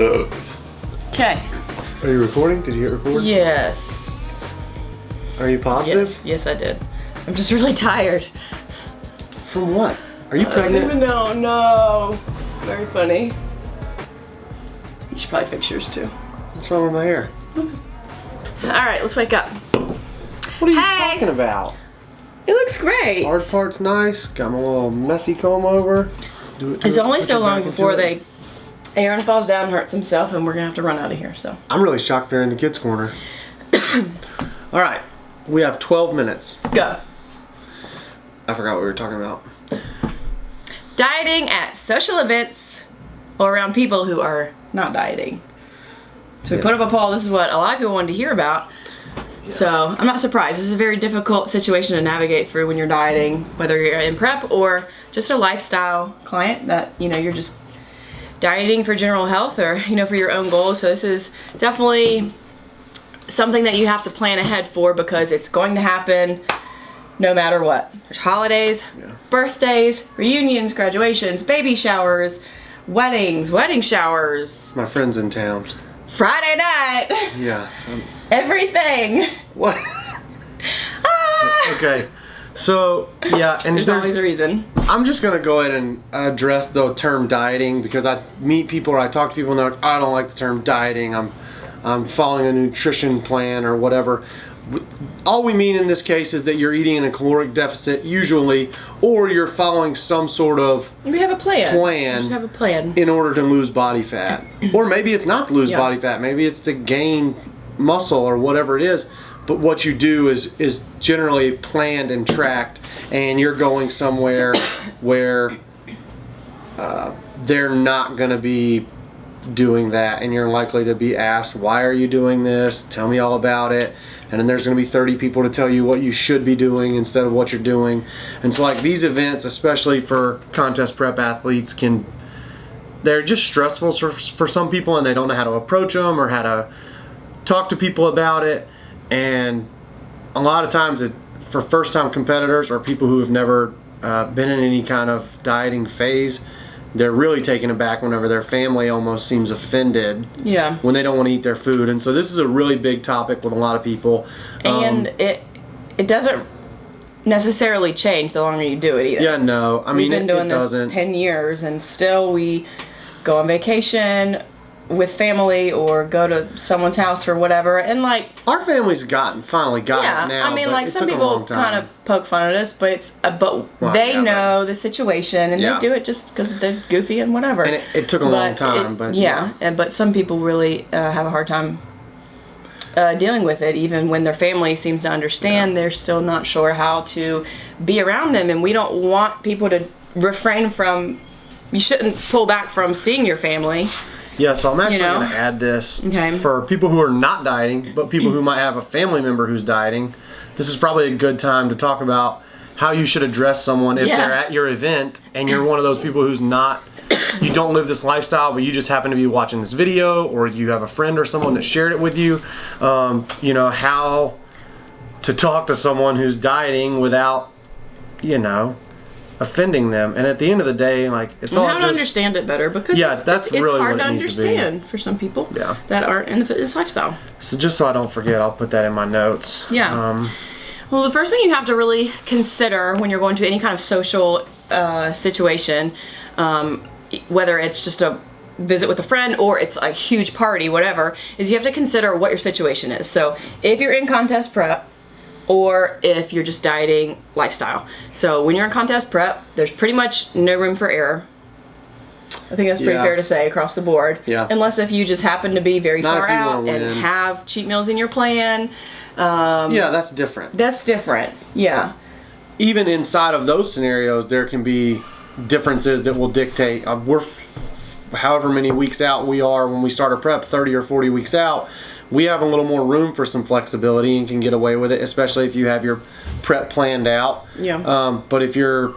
Okay. Are you recording? Did you hit record? Yes. Are you positive? Yes, I did. I'm just really tired. From what? Are you I pregnant? don't even know. No. Very funny. You should probably fix yours too. What's wrong with my hair? Alright, let's wake up. What are you Hey! talking about? It looks great. Hard part's nice. Got my little messy comb over. It's only put so your long back before into it. Aaron falls down and hurts himself, and we're gonna have to run out of here. So I'm really shocked they're in the kids' corner. All right, we have 12 minutes. go. I forgot what we were talking about. Dieting at social events or around people who are not dieting. So we Yeah. put up a poll. This is what a lot of people wanted to hear about. So I'm not surprised. This is a very difficult situation to navigate through when you're dieting, whether you're in prep or just a lifestyle client that, you're just dieting for general health or, for your own goals. So this is definitely something that you have to plan ahead for because it's going to happen no matter what. There's holidays, birthdays, reunions, graduations, baby showers, weddings, wedding showers, My friend's in town. Friday night, Yeah. everything. What? Ah! Okay. So, yeah, and There's always a reason. I'm just going to go ahead and address the term dieting because I meet people or I talk to people and they're like, I don't like the term dieting. I'm following a nutrition plan or whatever. All we mean in this case is that you're eating in a caloric deficit usually, or you're following some sort of We have a plan. Plan. We just have a plan. in order to lose body fat. Or maybe it's not to lose Yeah. body fat. Maybe it's to gain muscle or whatever it is. But what you do is generally planned and tracked, and you're going somewhere where they're not going to be doing that, and you're likely to be asked, why are you doing this? Tell me all about it. And then there's going to be 30 people to tell you what you should be doing instead of what you're doing. And so like these events, especially for contest prep athletes, they're just stressful for some people, and they don't know how to approach them or how to talk to people about it. And a lot of times for first-time competitors or people who have never been in any kind of dieting phase, they're really taken aback whenever their family almost seems offended Yeah. when they don't want to eat their food. And so this is a really big topic with a lot of people. And it doesn't necessarily change the longer you do it either. Yeah, no. I mean, We've been doing it this doesn't. 10 years, and still we go on vacation with family or go to someone's house or whatever, and like, Our family's finally got yeah, it now. I mean, but like it some took a people long time. kind of poke fun at us, but it's Well, they yeah, know the situation and Yeah. they do it just because they're goofy and whatever. And it took a long time, but yeah, but some people really have a hard time dealing with it, even when their family seems to understand. They're still not sure how to be around them, and we don't want people to refrain from. You shouldn't pull back from seeing your family. Yeah, so I'm actually You know? going to add this Okay. for people who are not dieting, but people who might have a family member who's dieting. This is probably a good time to talk about how you should address someone if Yeah. they're at your event and you're one of those people who's not, you don't live this lifestyle, but you just happen to be watching this video, or you have a friend or someone that shared it with you. How to talk to someone who's dieting without, offending them. And at the end of the day, like, it's all And how to just understand it better, because Yeah, it's that's it's really hard what to it needs to be. understand for some people Yeah. that aren't in the fitness lifestyle. So just so I don't forget, I'll put that in my notes. Yeah. Well, the first thing you have to really consider when you're going to any kind of social situation, whether it's just a visit with a friend or it's a huge party, whatever, is you have to consider what your situation is. So if you're in contest prep, or if you're just dieting lifestyle. So when you're in contest prep, there's pretty much no room for error. I think that's pretty Yeah. fair to say across the board. Yeah. Unless if you just happen to be very Not far if you out wanna and win. have cheat meals in your plan. Yeah, that's different. That's different. Yeah. Even inside of those scenarios, there can be differences that will dictate. However many weeks out we are when we start a prep, 30 or 40 weeks out, we have a little more room for some flexibility and can get away with it, especially if you have your prep planned out. Yeah. But if you're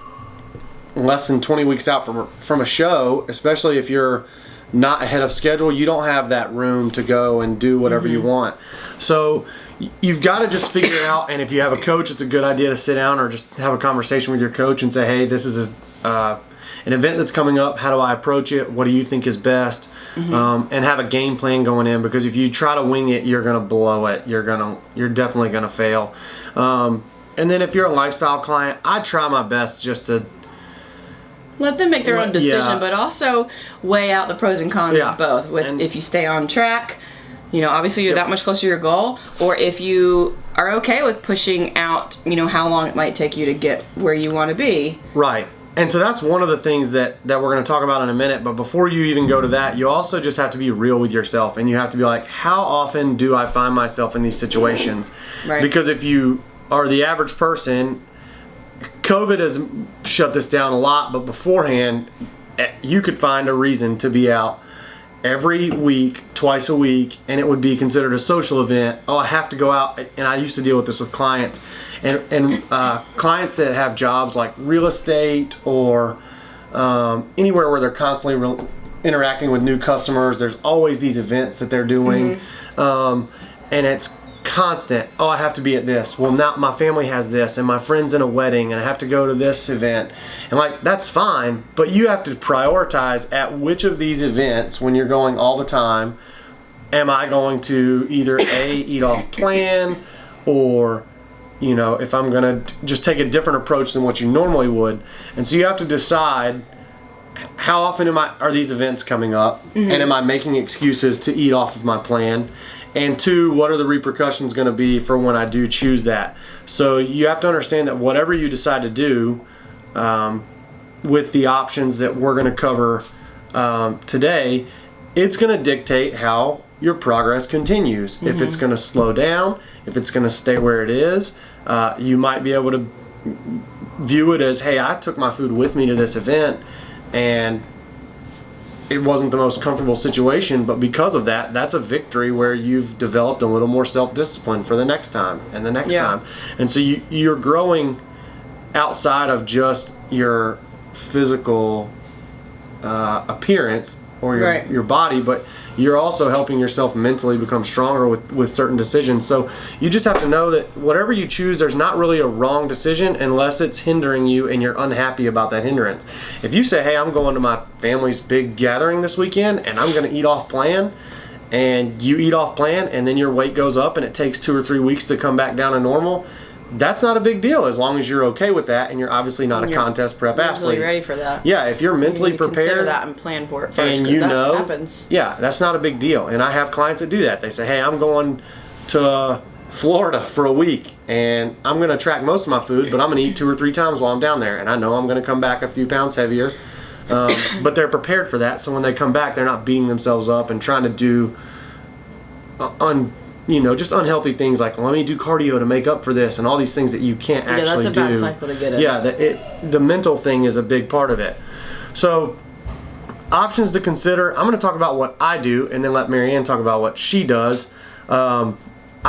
less than 20 weeks out from a show, especially if you're not ahead of schedule, you don't have that room to go and do whatever you want. So you've got to just figure out, and if you have a coach, it's a good idea to sit down or just have a conversation with your coach and say, hey, this is an event that's coming up, how do I approach it? What do you think is best? And have a game plan going in, because if you try to wing it, you're gonna blow it. You're definitely gonna fail. And then if you're a lifestyle client, I try my best just to let them make their own decision, yeah. but also weigh out the pros and cons Yeah. of both. If you stay on track, obviously you're that much closer to your goal, or if you are okay with pushing out, how long it might take you to get where you want to be. Right. And so that's one of the things that we're going to talk about in a minute. But before you even go to that, you also just have to be real with yourself. And you have to be like, how often do I find myself in these situations? Right. Because if you are the average person, COVID has shut this down a lot. But beforehand, you could find a reason to be out every week, twice a week, and it would be considered a social event. Oh, I have to go out. And I used to deal with this with clients. And clients that have jobs like real estate or anywhere where they're constantly interacting with new customers, there's always these events that they're doing. And it's constant. Oh, I have to be at this. Well, now my family has this, and my friend's in a wedding, and I have to go to this event. And that's fine, but you have to prioritize at which of these events, when you're going all the time, am I going to either eat off plan, or if I'm going to just take a different approach than what you normally would. And so you have to decide, how often are these events coming up, and am I making excuses to eat off of my plan? And 2, what are the repercussions going to be for when I do choose that? So you have to understand that whatever you decide to do, with the options that we're going to cover today, it's going to dictate how your progress continues. If it's going to slow down, if it's going to stay where it is, you might be able to view it as, hey, I took my food with me to this event, and it wasn't the most comfortable situation, but because of that, that's a victory where you've developed a little more self-discipline for the next time and the next time. And so you're growing outside of just your physical appearance or your body, but you're also helping yourself mentally become stronger with certain decisions. So you just have to know that whatever you choose, there's not really a wrong decision unless it's hindering you and you're unhappy about that hindrance. If you say, hey, I'm going to my family's big gathering this weekend and I'm going to eat off plan, and you eat off plan and then your weight goes up and it takes 2 or 3 weeks to come back down to normal, that's not a big deal as long as you're okay with that, and you're obviously not a contest prep athlete. Ready for that. Yeah, if you're mentally prepared, consider that and plan for it first, and that happens. Yeah, that's not a big deal. And I have clients that do that. They say, hey, I'm going to Florida for a week, and I'm going to track most of my food, but I'm going to eat 2 or 3 times while I'm down there, and I know I'm going to come back a few pounds heavier. But they're prepared for that, so when they come back, they're not beating themselves up and trying to do just unhealthy things like, let me do cardio to make up for this, and all these things that you can't actually do. Yeah, that's a bad cycle to get in. Yeah, the mental thing is a big part of it. So, options to consider. I'm going to talk about what I do, and then let Marianne talk about what she does. I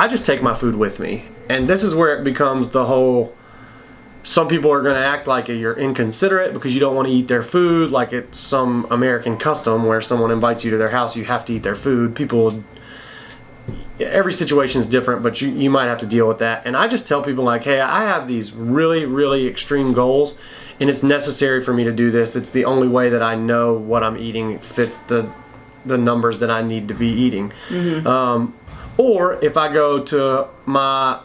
just take my food with me, and this is where it becomes the whole, some people are going to act like you're inconsiderate because you don't want to eat their food, like it's some American custom where someone invites you to their house, you have to eat their food. Every situation is different, but you might have to deal with that. And I just tell people like, hey, I have these really, really extreme goals, and it's necessary for me to do this. It's the only way that I know what I'm eating fits the numbers that I need to be eating. Or if I go to my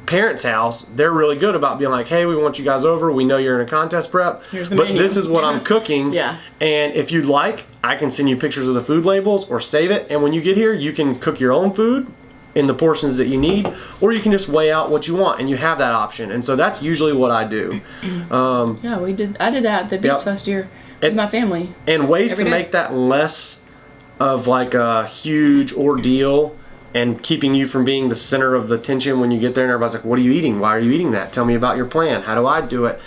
parents' house, they're really good about being like, hey, we want you guys over. We know you're in a contest prep, but menu. This is what I'm cooking. Yeah. And if you'd like, I can send you pictures of the food labels or save it. And when you get here, you can cook your own food in the portions that you need, or you can just weigh out what you want, and you have that option. And so that's usually what I do. I did that at the beach last year with my family. And ways to make that less of like a huge ordeal and keeping you from being the center of the tension when you get there and everybody's like, what are you eating? Why are you eating that? Tell me about your plan. How do I do it?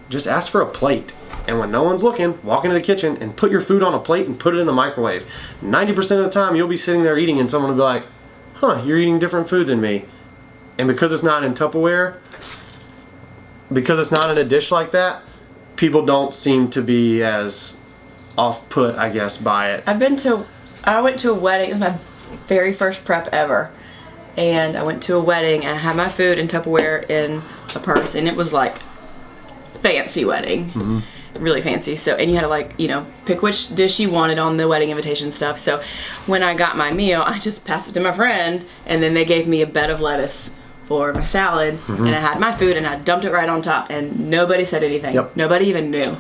Just ask for a plate. And when no one's looking, walk into the kitchen and put your food on a plate and put it in the microwave. 90% of the time, you'll be sitting there eating and someone will be like, huh, you're eating different food than me. And because it's not in Tupperware, because it's not in a dish like that, people don't seem to be as off-put, I guess, by it. I went to a wedding. It was my very first prep ever. And I went to a wedding and I had my food in Tupperware in a purse. And it was like fancy wedding. Really fancy. So, and you had to like, you know, pick which dish you wanted on the wedding invitation stuff. So when I got my meal, I just passed it to my friend, and then they gave me a bed of lettuce for my salad, and I had my food, and I dumped it right on top, and nobody said anything. Nobody even knew.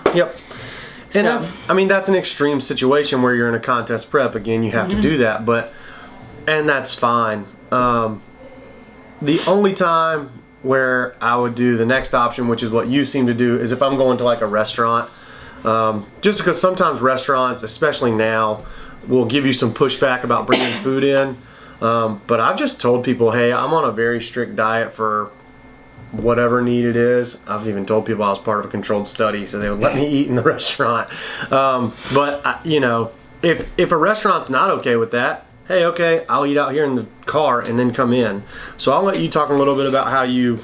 And that's an extreme situation where you're in a contest prep. Again, you have to do that, and that's fine. The only time where I would do the next option, which is what you seem to do, is if I'm going to like a restaurant. Just because sometimes restaurants, especially now, will give you some pushback about bringing food in. But I've just told people, hey, I'm on a very strict diet for whatever need it is. I've even told people I was part of a controlled study, so they would let me eat in the restaurant. But you know, if a restaurant's not okay with that, hey, okay, I'll eat out here in the car and then come in. So I'll let you talk a little bit about how you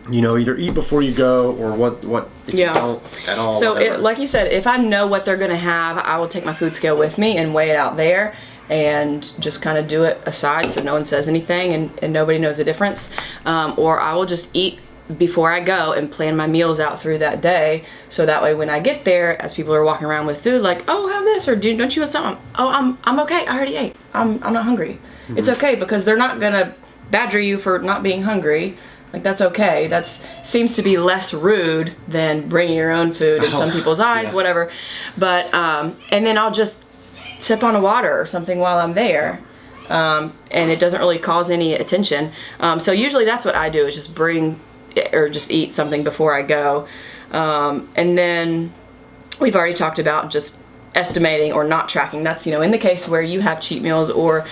know, either eat before you go, or what if you don't at all. So like you said, if I know what they're gonna have, I will take my food scale with me and weigh it out there, and just kind of do it aside so no one says anything and nobody knows the difference. Or I will just eat before I go and plan my meals out through that day, so that way when I get there, as people are walking around with food, like, oh, have this, or don't you want something? Oh, I'm okay, I already ate. I'm not hungry. It's okay, because they're not gonna badger you for not being hungry. Like, that's okay. That seems to be less rude than bringing your own food in some people's eyes, whatever. But and then I'll just sip on a water or something while I'm there, and it doesn't really cause any attention. So usually that's what I do, is just bring or just eat something before I go. And then we've already talked about just estimating or not tracking. That's, you know, in the case where you have cheat meals, or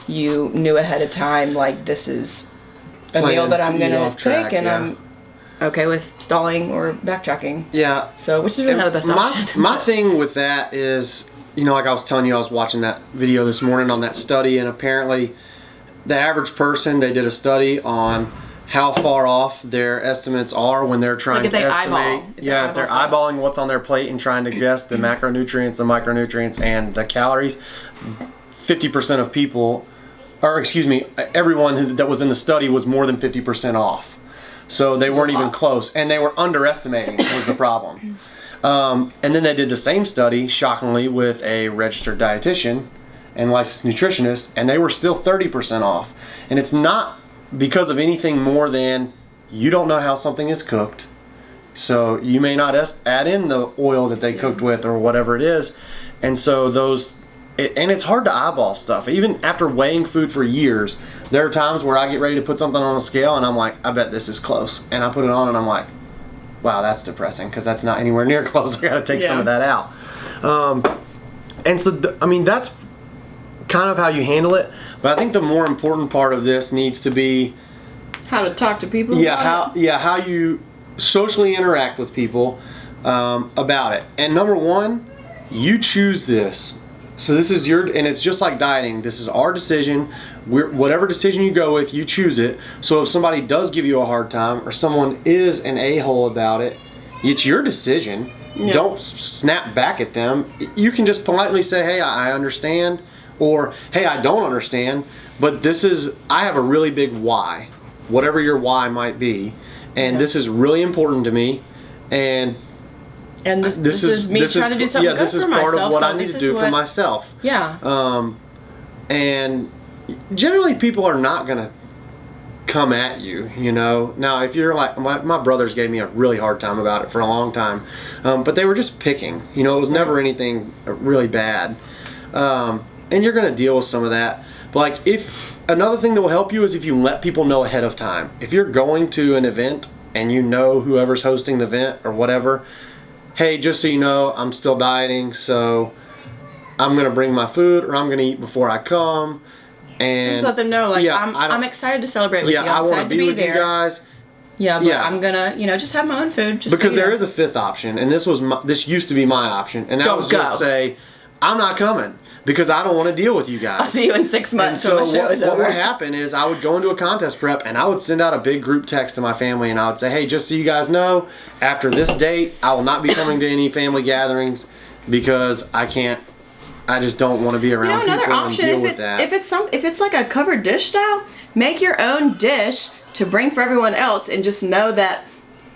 you knew ahead of time, like, this is a meal that I'm going to take, and I'm okay with stalling or backtracking. Yeah. So, which is really not the best option. My thing with that is, you know, like I was telling you, I was watching that video this morning on that study, and apparently the average person, they did a study on how far off their estimates are when they're trying to estimate. If they're eyeballing what's on their plate and trying to guess the macronutrients, the micronutrients, and the calories. 50% of people, or excuse me, everyone that was in the study was more than 50% off. So they weren't even close, and they were underestimating was the problem. And then they did the same study, shockingly, with a registered dietitian and licensed nutritionist, and they were still 30% off. And it's not because of anything more than you don't know how something is cooked, so you may not add in the oil that they cooked with or whatever it is. And so and it's hard to eyeball stuff. Even after weighing food for years, there are times where I get ready to put something on a scale and I'm like, I bet this is close, and I put it on and I'm like, wow, that's depressing, because that's not anywhere near close. I gotta take some of that out. And so that's kind of how you handle it. But I think the more important part of this needs to be how to talk to people. How you socially interact with people about it. And number one, you choose this. So this is and it's just like dieting. This is our decision. Whatever decision you go with, you choose it. So if somebody does give you a hard time, or someone is an a-hole about it, it's your decision. Yeah. Don't snap back at them. You can just politely say, hey, I understand. Or, hey, I don't understand, but I have a really big why, whatever your why might be, and this is really important to me, and this is me trying to do something good for myself. This is part of what I need to do for myself. Yeah. And generally people are not going to come at you, you know. Now, if you're like, my brothers gave me a really hard time about it for a long time, but they were just picking. You know, it was never anything really bad. And you're going to deal with some of that. But like, if another thing that will help you is if you let people know ahead of time. If you're going to an event and you know whoever's hosting the event or whatever, hey, just so you know, I'm still dieting, so I'm going to bring my food, or I'm going to eat before I come. And just let them know, like, I'm excited to celebrate with you. I'm excited to be with you guys. Yeah, but I'm gonna, just have my own food. Just because there is a fifth option, and this used to be my option, and that was just say, I'm not coming, because I don't want to deal with you guys. I'll see you in 6 months. And so what would happen is I would go into a contest prep, and I would send out a big group text to my family, and I would say, hey, just so you guys know, after this date, I will not be coming to any family gatherings, because I just don't want to be around people and deal with that. If it's like a covered dish style, make your own dish to bring for everyone else, and just know that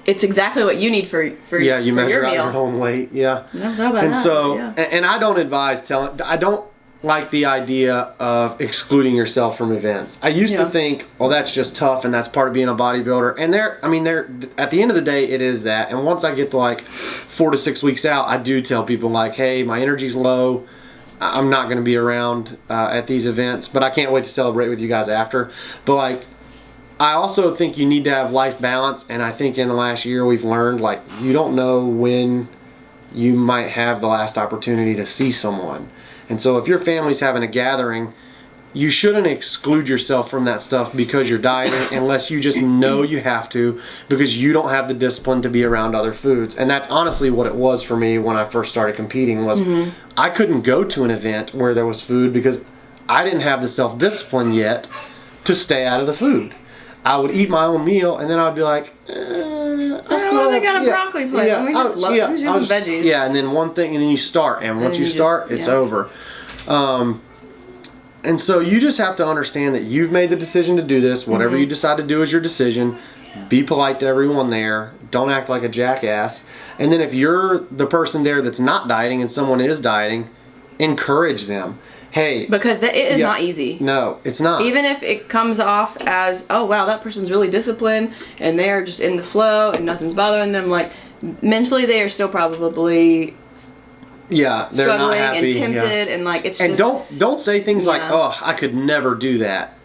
it's exactly what you need for you for measure your out meal. your own weight. Yeah. I don't know about And that, so, yeah. and I don't advise telling. I don't like the idea of excluding yourself from events. I used to think, well, that's just tough, and that's part of being a bodybuilder. And they're at the end of the day, it is that. And once I get to like 4 to 6 weeks out, I do tell people like, hey, my energy's low. I'm not going to be around at these events, but I can't wait to celebrate with you guys after. But like, I also think you need to have life balance, and I think in the last year we've learned like you don't know when you might have the last opportunity to see someone. And so if your family's having a gathering, you shouldn't exclude yourself from that stuff because you're dieting unless you just know you have to, because you don't have the discipline to be around other foods. And that's honestly what it was for me when I first started competing was I couldn't go to an event where there was food because I didn't have the self-discipline yet to stay out of the food. I would eat my own meal and then I would be like, I still got a broccoli plate. Let me just let me do some veggies. Yeah, and then one thing, and then you start, and once you start, it's over. And so you just have to understand that you've made the decision to do this. Whatever you decide to do is your decision. Be polite to everyone there. Don't act like a jackass. And then if you're the person there that's not dieting and someone is dieting, encourage them. Hey, because it is not easy. No, it's not. Even if it comes off as, oh wow, that person's really disciplined and they're just in the flow and nothing's bothering them, like mentally they are still probably they're not struggling happy, and tempted and like it's and just don't say things like, oh, I could never do that.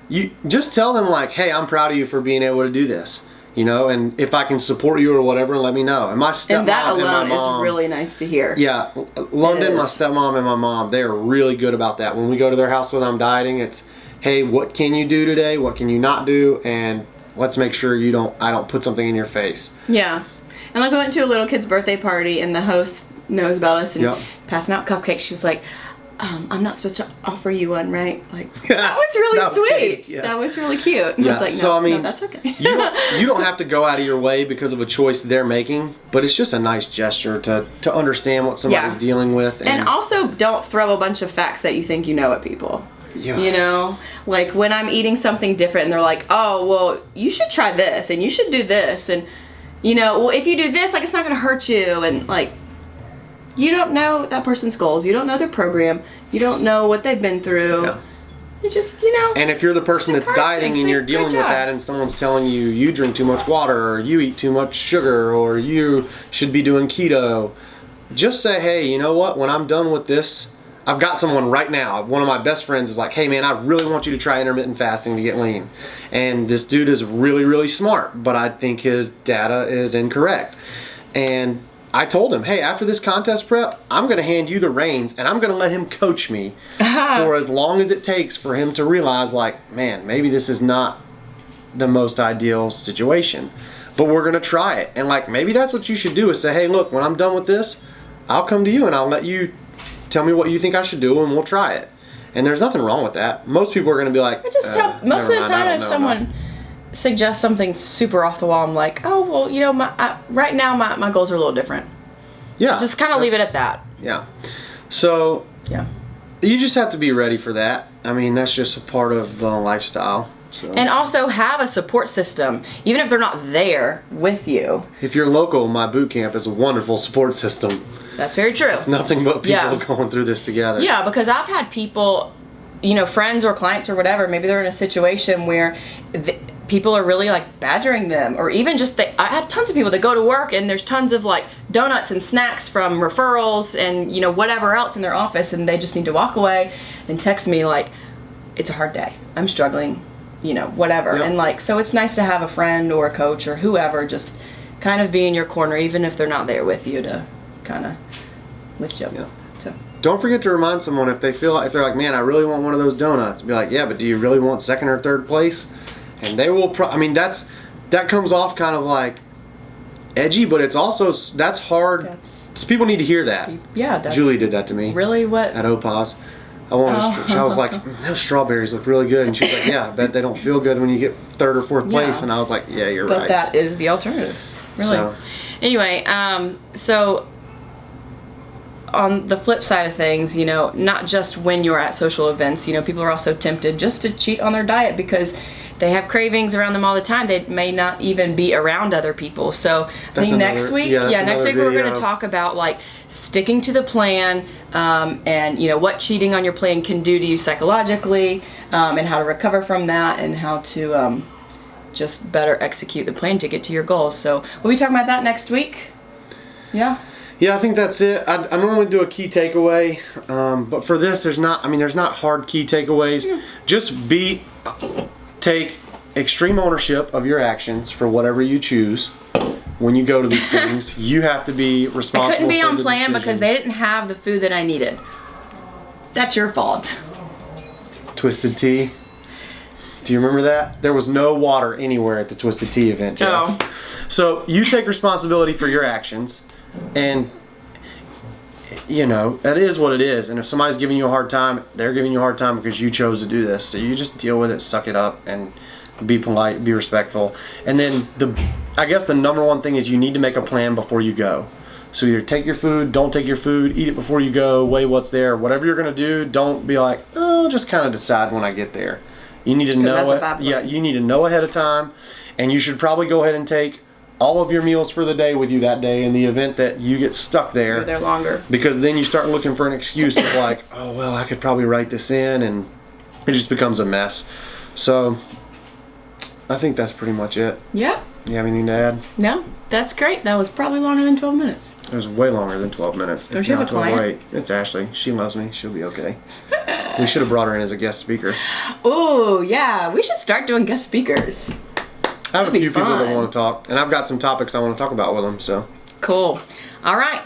You just tell them like, hey, I'm proud of you for being able to do this. You know, and if I can support you or whatever, let me know. And my stepmom and that alone and my mom, is really nice to hear. Yeah, London, my stepmom and my mom, they are really good about that. When we go to their house when I'm dieting, it's, hey, what can you do today? What can you not do? And let's make sure I don't put something in your face. Yeah. And like we went to a little kid's birthday party and the host knows about us and passing out cupcakes. She was like, I'm not supposed to offer you one, right? Like, that was really that was sweet. cute, yeah. That was really cute. And I was like, no, so, I mean, no, that's okay. you don't have to go out of your way because of a choice they're making, but it's just a nice gesture to understand what somebody's dealing with. And also don't throw a bunch of facts that you think you know at people. Yeah. You know? Like when I'm eating something different and they're like, oh, well, you should try this and you should do this. And, you know, well, if you do this, like, it's not going to hurt you. And, like, you don't know that person's goals. You don't know their program. You don't know what they've been through. Yeah. You just, you know. And if you're the person that's dieting and you're dealing with that and someone's telling you drink too much water or you eat too much sugar or you should be doing keto, just say, hey, you know what? When I'm done with this, I've got someone right now. One of my best friends is like, hey, man, I really want you to try intermittent fasting to get lean. And this dude is really, really smart, but I think his data is incorrect. And I told him, hey, after this contest prep, I'm going to hand you the reins and I'm going to let him coach me for as long as it takes for him to realize, like, man, maybe this is not the most ideal situation, but we're going to try it. And, like, maybe that's what you should do is say, hey, look, when I'm done with this, I'll come to you and I'll let you tell me what you think I should do and we'll try it. And there's nothing wrong with that. Most people are going to be like, I just tell, most of the time if someone suggests something super off the wall, I'm like, oh, well, you know, right now my goals are a little different. Yeah. Just kind of leave it at that. Yeah. So, yeah, you just have to be ready for that. I mean, that's just a part of the lifestyle. So. And also have a support system, even if they're not there with you. If you're local, my boot camp is a wonderful support system. That's very true. It's nothing but people going through this together. Yeah, because I've had people, you know, friends or clients or whatever, maybe they're in a situation where people are really like badgering them, or even just I have tons of people that go to work and there's tons of like donuts and snacks from referrals and, you know, whatever else in their office, and they just need to walk away and text me like, it's a hard day, I'm struggling, you know, whatever. Yep. And like, so it's nice to have a friend or a coach or whoever just kind of be in your corner, even if they're not there with you, to kind of lift you up. Yeah. So don't forget to remind someone if they're like, man, I really want one of those donuts. Be like, yeah, but do you really want second or third place? And they will. I mean, that comes off kind of like edgy, but it's also that's hard. People need to hear that. Yeah, Julie did that to me. Really? What? At Opaz. I was like, those strawberries look really good, and she was like, yeah, I bet they don't feel good when you get third or fourth place. And I was like, yeah, you're right. But that is the alternative. Really. So. Anyway, so on the flip side of things, you know, not just when you're at social events, you know, people are also tempted just to cheat on their diet because they have cravings around them all the time. They may not even be around other people. So I That's think next week, next week we're going video. to talk about like sticking to the plan, and you know what cheating on your plan can do to you psychologically, and how to recover from that, and how to just better execute the plan to get to your goals. So we'll be talking about that next week. Yeah. Yeah, I think that's it. I normally do a key takeaway, but for this, there's not hard key takeaways. Just take extreme ownership of your actions for whatever you choose. When you go to these things, you have to be responsible. I couldn't be for on the plan decision. because they didn't have the food that I needed. That's your fault. Twisted Tea. Do you remember that? There was no water anywhere at the Twisted Tea event, Jeff. Oh. So you take responsibility for your actions, and you know that is what it is. And if somebody's giving you a hard time, they're giving you a hard time because you chose to do this. So you just deal with it, suck it up, and be polite, be respectful. And then I guess the number one thing is you need to make a plan before you go. So either take your food, don't take your food, eat it before you go, weigh what's there. Whatever you're gonna do, don't be like, oh, just kind of decide when I get there. You need to know that's a it. bad plan. Yeah, you need to know ahead of time, and you should probably go ahead and take all of your meals for the day with you that day in the event that you get stuck there. You're there longer. Because then you start looking for an excuse of like, oh well, I could probably write this in, and it just becomes a mess. So I think that's pretty much it. Yep. You have anything to add? No, that's great. That was probably longer than 12 minutes. It was way longer than 12 minutes. Don't you have a client? Wait. It's Ashley. She loves me. She'll be okay. We should have brought her in as a guest speaker. Oh, yeah. We should start doing guest speakers. I have a That'd be few people that fun. want to talk, and I've got some topics I want to talk about with them. So Cool. All right.